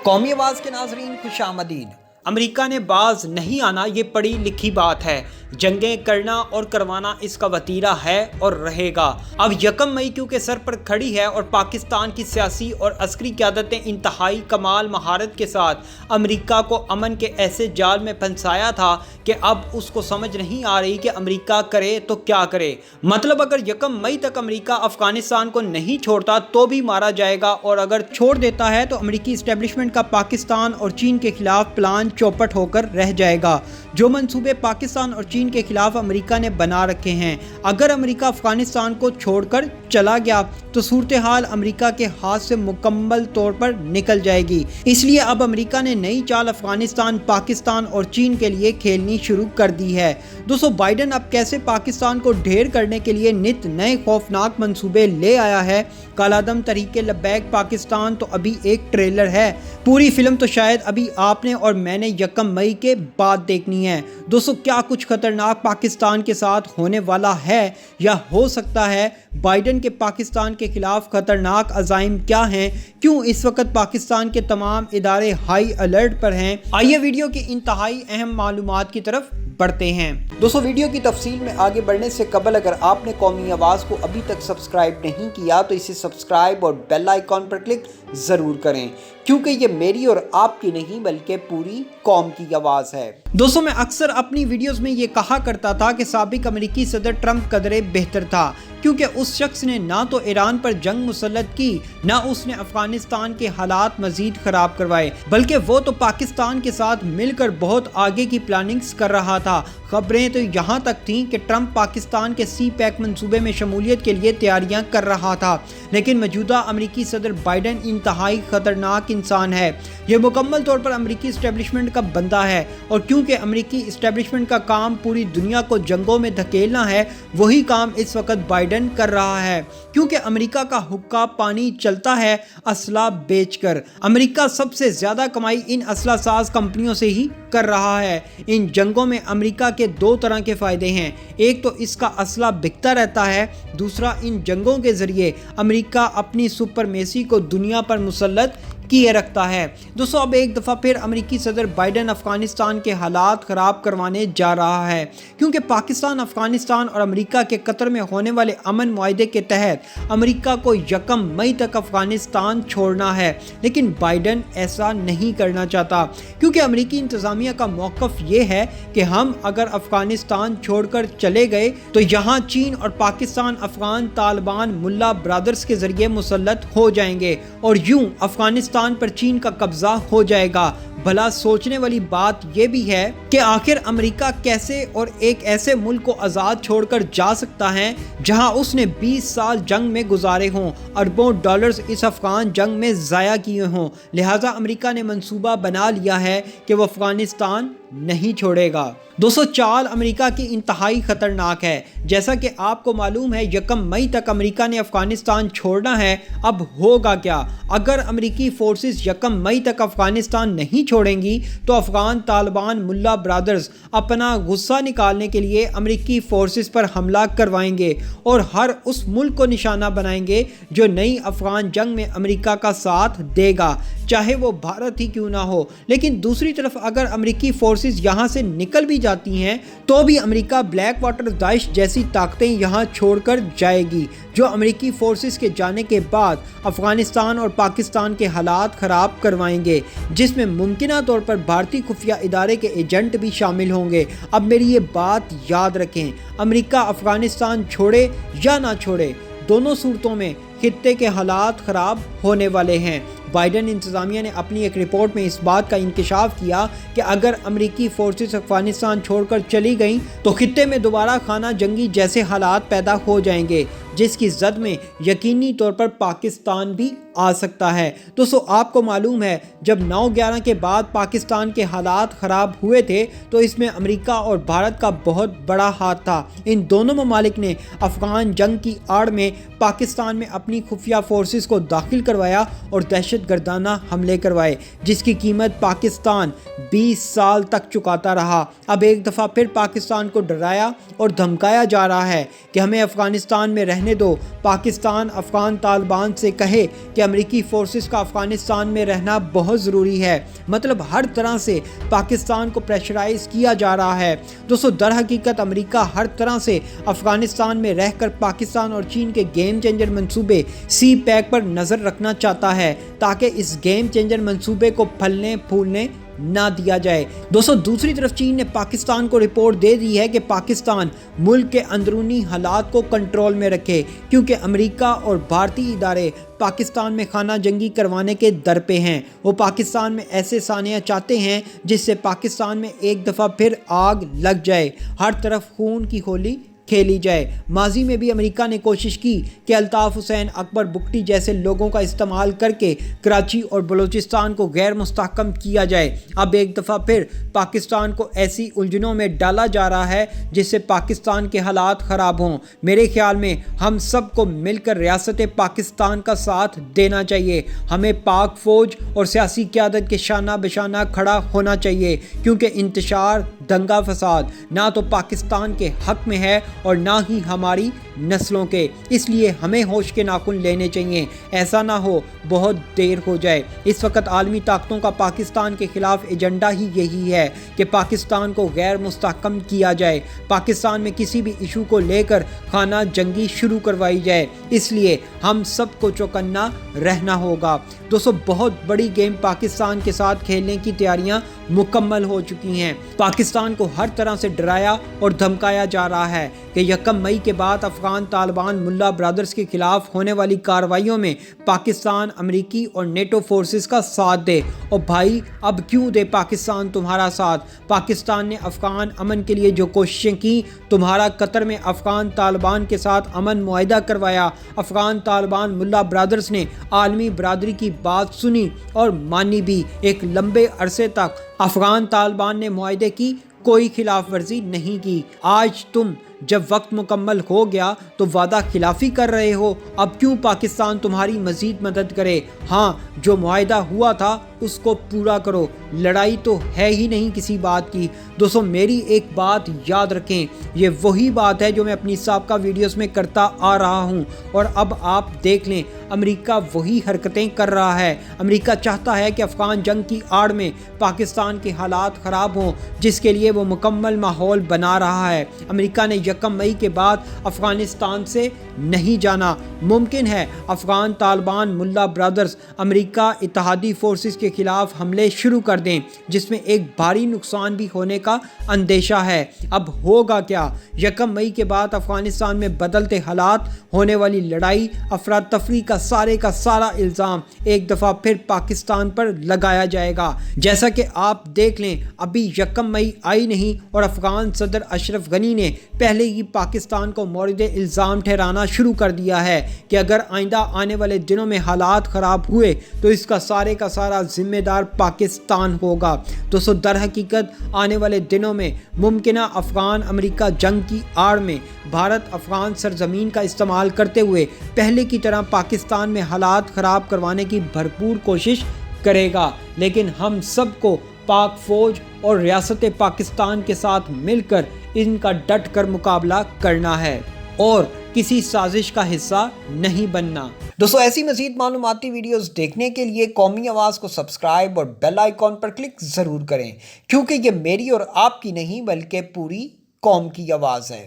قومی آواز کے ناظرین خوش آمدید۔ امریکہ نے باز نہیں آنا یہ پڑھی لکھی بات ہے۔ جنگیں کرنا اور کروانا اس کا وتیرہ ہے اور رہے گا۔ اب 1 مئی کیونکہ سر پر کھڑی ہے اور پاکستان کی سیاسی اور عسکری قیادت نے انتہائی کمال مہارت کے ساتھ امریکہ کو امن کے ایسے جال میں پھنسایا تھا کہ اب اس کو سمجھ نہیں آ رہی کہ امریکہ کرے تو کیا کرے۔ مطلب اگر 1 مئی تک امریکہ افغانستان کو نہیں چھوڑتا تو بھی مارا جائے گا، اور اگر چھوڑ دیتا ہے تو امریکی اسٹیبلشمنٹ کا پاکستان اور چین کے خلاف پلان چوپٹ ہو کر رہ جائے گا۔ جو منصوبے پاکستان اور چین کے خلاف امریکہ نے بنا رکھے ہیں، اگر امریکہ افغانستان کو چھوڑ کر چلا گیا تو صورتحال امریکہ کے ہاتھ سے مکمل طور پر نکل جائے گی۔ اس لیے اب امریکہ نے نئی چال افغانستان، پاکستان اور چین کے لیے کھیلنی شروع کر دی ہے۔ دوستو، بائیڈن اب کیسے پاکستان کو ڈھیر کرنے کے لیے نت نئے خوفناک منصوبے لے آیا ہے۔ کالعدم تحریک لبیک پاکستان تو ابھی ایک ٹریلر ہے، پوری فلم تو شاید ابھی آپ نے اور میں نے 1 مئی کے بعد دیکھنی ہے۔ دوستو، کیا کچھ خطرناک پاکستان کے ساتھ ہونے والا ہے یا ہو سکتا ہے؟ بائیڈن کے پاکستان کے خلاف خطرناک عزائم کیا ہیں؟ کیوں اس وقت پاکستان کے تمام ادارے ہائی الرٹ پر ہیں؟ آئیے ویڈیو کی انتہائی اہم معلومات کی طرف بڑھتے ہیں۔ دوستو، ویڈیو کی تفصیل میں آگے بڑھنے سے قبل اگر آپ نے قومی آواز کو ابھی تک سبسکرائب نہیں کیا تو اسے سبسکرائب اور بیل آئیکن پر کلک ضرور کریں، کیونکہ یہ میری اور آپ کی نہیں بلکہ پوری قوم کی آواز ہے۔ دوستو، میں اکثر اپنی ویڈیوز میں یہ کہا کرتا تھا کہ سابق امریکی صدر ٹرمپ قدرے بہتر تھا، کیونکہ اس شخص نے نہ تو ایران پر جنگ مسلط کی، نہ اس نے افغانستان کے حالات مزید خراب کروائے، بلکہ وہ تو پاکستان کے ساتھ مل کر بہت آگے کی پلاننگز کر رہا تھا۔ خبریں تو یہاں تک تھیں کہ ٹرمپ پاکستان کے سی پیک منصوبے میں شمولیت کے لیے تیاریاں کر رہا تھا، لیکن موجودہ امریکی صدر بائیڈن انتہائی خطرناک انسان ہے۔ یہ مکمل طور پر امریکی اسٹیبلشمنٹ کا بندہ ہے، اور کیونکہ امریکی اسٹیبلشمنٹ کا کام پوری دنیا کو جنگوں میں دھکیلنا ہے، وہی کام اس وقت بائیڈن کر رہا ہے۔ کیونکہ امریکہ کا حقہ پانی چلتا ہے اسلحہ بیچ کر۔ امریکہ سب سے زیادہ کمائی ان اسلحہ ساز کمپنیوں سے ہی کر رہا ہے۔ ان جنگوں میں امریکہ کے 2 طرح کے فائدے ہیں، ایک تو اس کا اسلحہ بکتا رہتا ہے، دوسرا ان جنگوں کے ذریعے امریکہ اپنی سپرمیسی کو دنیا پر مسلط کیے رکھتا ہے۔ دوستو، اب ایک دفعہ پھر امریکی صدر بائیڈن افغانستان کے حالات خراب کروانے جا رہا ہے، کیونکہ پاکستان، افغانستان اور امریکہ کے قطر میں ہونے والے امن معاہدے کے تحت امریکہ کو 1 مئی تک افغانستان چھوڑنا ہے، لیکن بائیڈن ایسا نہیں کرنا چاہتا، کیونکہ امریکی انتظامیہ کا موقف یہ ہے کہ ہم اگر افغانستان چھوڑ کر چلے گئے تو یہاں چین اور پاکستان افغان طالبان ملا برادرز کے ذریعے مسلط ہو جائیں گے، اور یوں افغانستان پر چین کا قبضہ ہو جائے گا۔ بھلا سوچنے والی بات یہ بھی ہے کہ آخر امریکہ کیسے اور ایک ایسے ملک کو آزاد چھوڑ کر جا سکتا ہے جہاں اس نے 20 سال جنگ میں گزارے ہوں، اربوں ڈالرز اس افغان جنگ میں ضائع کیے ہوں۔ لہٰذا امریکہ نے منصوبہ بنا لیا ہے کہ وہ افغانستان نہیں چھوڑے گا۔ دوستو، چال امریکہ کی انتہائی خطرناک ہے۔ جیسا کہ آپ کو معلوم ہے 1 مئی تک امریکہ نے افغانستان چھوڑنا ہے۔ اب ہوگا کیا؟ اگر امریکی فورسز 1 مئی تک افغانستان نہیں چھوڑیں گی تو افغان طالبان ملا برادرز اپنا غصہ نکالنے کے لیے امریکی فورسز پر حملہ کروائیں گے اور ہر اس ملک کو نشانہ بنائیں گے جو نئی افغان جنگ میں امریکہ کا ساتھ دے گا، چاہے وہ بھارت ہی کیوں نہ ہو۔ لیکن دوسری طرف اگر امریکی فورسز یہاں سے نکل بھی جاتی ہیں تو بھی امریکہ بلیک واٹر داعش جیسی طاقتیں یہاں چھوڑ کر جائے گی، جو امریکی فورسز کے جانے کے بعد افغانستان اور پاکستان کے حالات خراب کروائیں گے، جس میں ممکنہ طور پر بھارتی خفیہ ادارے کے ایجنٹ بھی شامل ہوں گے۔ اب میری یہ بات یاد رکھیں، امریکہ افغانستان چھوڑے یا نہ چھوڑے، دونوں صورتوں میں خطے کے حالات خراب ہونے والے ہیں۔ بائیڈن انتظامیہ نے اپنی ایک رپورٹ میں اس بات کا انکشاف کیا کہ اگر امریکی فورسز افغانستان چھوڑ کر چلی گئیں تو خطے میں دوبارہ خانہ جنگی جیسے حالات پیدا ہو جائیں گے، جس کی زد میں یقینی طور پر پاکستان بھی آ سکتا ہے۔ دوستو، آپ کو معلوم ہے جب 9/11 کے بعد پاکستان کے حالات خراب ہوئے تھے تو اس میں امریکہ اور بھارت کا بہت بڑا ہاتھ تھا۔ ان دونوں ممالک نے افغان جنگ کی آڑ میں پاکستان میں اپنی خفیہ فورسز کو داخل کروایا اور دہشت گردانہ حملے کروائے، جس کی قیمت پاکستان 20 سال تک چکاتا رہا۔ اب ایک دفعہ پھر پاکستان کو ڈرایا اور دھمکایا جا رہا ہے کہ ہمیں افغانستان میں رہنے رہنے دو۔ پاکستان افغان طالبان سے کہے کہ امریکی فورسز کا افغانستان میں رہنا بہت ضروری ہے۔ مطلب ہر طرح سے پاکستان کو پریشرائز کیا جا رہا ہے۔ دوستو در حقیقت امریکہ ہر طرح سے افغانستان میں رہ کر پاکستان اور چین کے گیم چینجر منصوبے سی پیک پر نظر رکھنا چاہتا ہے تاکہ اس گیم چینجر منصوبے کو پھلنے پھولنے نہ دیا جائے۔ دوستو دوسری طرف چین نے پاکستان کو رپورٹ دے دی ہے کہ پاکستان ملک کے اندرونی حالات کو کنٹرول میں رکھے، کیونکہ امریکہ اور بھارتی ادارے پاکستان میں خانہ جنگی کروانے کے در پہ ہیں۔ وہ پاکستان میں ایسے سانحہ چاہتے ہیں جس سے پاکستان میں ایک دفعہ پھر آگ لگ جائے، ہر طرف خون کی ہولی کھیلی جائے۔ ماضی میں بھی امریکہ نے کوشش کی کہ الطاف حسین اکبر بگٹی جیسے لوگوں کا استعمال کر کے کراچی اور بلوچستان کو غیر مستحکم کیا جائے۔ اب ایک دفعہ پھر پاکستان کو ایسی الجھنوں میں ڈالا جا رہا ہے جس سے پاکستان کے حالات خراب ہوں۔ میرے خیال میں ہم سب کو مل کر ریاست پاکستان کا ساتھ دینا چاہیے۔ ہمیں پاک فوج اور سیاسی قیادت کے شانہ بشانہ کھڑا ہونا چاہیے، کیونکہ انتشار دنگا فساد نہ تو پاکستان کے حق میں ہے اور نہ ہی ہماری نسلوں کے۔ اس لیے ہمیں ہوش کے ناخن لینے چاہیے، ایسا نہ ہو بہت دیر ہو جائے۔ اس وقت عالمی طاقتوں کا پاکستان کے خلاف ایجنڈا ہی یہی ہے کہ پاکستان کو غیر مستحکم کیا جائے، پاکستان میں کسی بھی ایشو کو لے کر خانہ جنگی شروع کروائی جائے۔ اس لیے ہم سب کو چوکنا رہنا ہوگا۔ دوستو بہت بڑی گیم پاکستان کے ساتھ کھیلنے کی تیاریاں مکمل ہو چکی ہیں۔ پاکستان کو ہر طرح سے ڈرایا اور دھمکایا جا رہا ہے کہ 1 مئی کے بعد افغان طالبان ملا برادرز کے خلاف ہونے والی کارروائیوں میں پاکستان امریکی اور نیٹو فورسز کا ساتھ دے۔ اور بھائی اب کیوں دے پاکستان تمہارا ساتھ؟ پاکستان نے افغان امن کے لیے جو کوششیں کی، تمہارا قطر میں افغان طالبان کے ساتھ امن معاہدہ کروایا، افغان طالبان ملا برادرز نے عالمی برادری کی بات سنی اور مانی بھی۔ ایک لمبے عرصے تک افغان طالبان نے معاہدے کی کوئی خلاف ورزی نہیں کی۔ آج تم جب وقت مکمل ہو گیا تو وعدہ خلافی کر رہے ہو۔ اب کیوں پاکستان تمہاری مزید مدد کرے؟ ہاں جو معاہدہ ہوا تھا اس کو پورا کرو، لڑائی تو ہے ہی نہیں کسی بات کی۔ دوستو میری ایک بات یاد رکھیں، یہ وہی بات ہے جو میں اپنی سابقہ ویڈیوز میں کرتا آ رہا ہوں، اور اب آپ دیکھ لیں امریکہ وہی حرکتیں کر رہا ہے۔ امریکہ چاہتا ہے کہ افغان جنگ کی آڑ میں پاکستان کے حالات خراب ہوں، جس کے لیے وہ مکمل ماحول بنا رہا ہے۔ امریکہ نے 1 مئی کے بعد افغانستان سے نہیں جانا۔ ممکن ہے افغان طالبان ملا برادرز امریکہ اتحادی فورسز کے خلاف حملے شروع کر دیں، جس میں ایک بھاری نقصان بھی ہونے کا اندیشہ ہے۔ اب ہوگا کیا؟ 1 مئی کے بعد افغانستان میں بدلتے حالات، ہونے والی لڑائی، افراتفری کا سارا الزام ایک دفعہ پھر پاکستان پر لگایا جائے گا۔ جیسا کہ آپ دیکھ لیں ابھی 1 مئی آئی نہیں اور افغان صدر اشرف غنی نے پہلے ہی پاکستان کو مورد الزام ٹھہرانا شروع کر دیا ہے کہ اگر آئندہ آنے والے دنوں میں حالات خراب ہوئے تو اس کا سارا ذمہ دار پاکستان ہوگا۔ دوستو در حقیقت آنے والے دنوں میں ممکنہ افغان امریکہ جنگ کی آڑ میں بھارت افغان سرزمین کا استعمال کرتے ہوئے پہلے کی طرح پاکستان میں حالات خراب کروانے کی بھرپور کوشش کرے گا، لیکن ہم سب کو پاک فوج اور ریاست پاکستان کے ساتھ مل کر ان کا ڈٹ کر مقابلہ کرنا ہے اور کسی سازش کا حصہ نہیں بننا۔ دوستو ایسی مزید معلوماتی ویڈیوز دیکھنے کے لیے قومی آواز کو سبسکرائب اور بیل آئیکن پر کلک ضرور کریں، کیونکہ یہ میری اور آپ کی نہیں بلکہ پوری قوم کی آواز ہے۔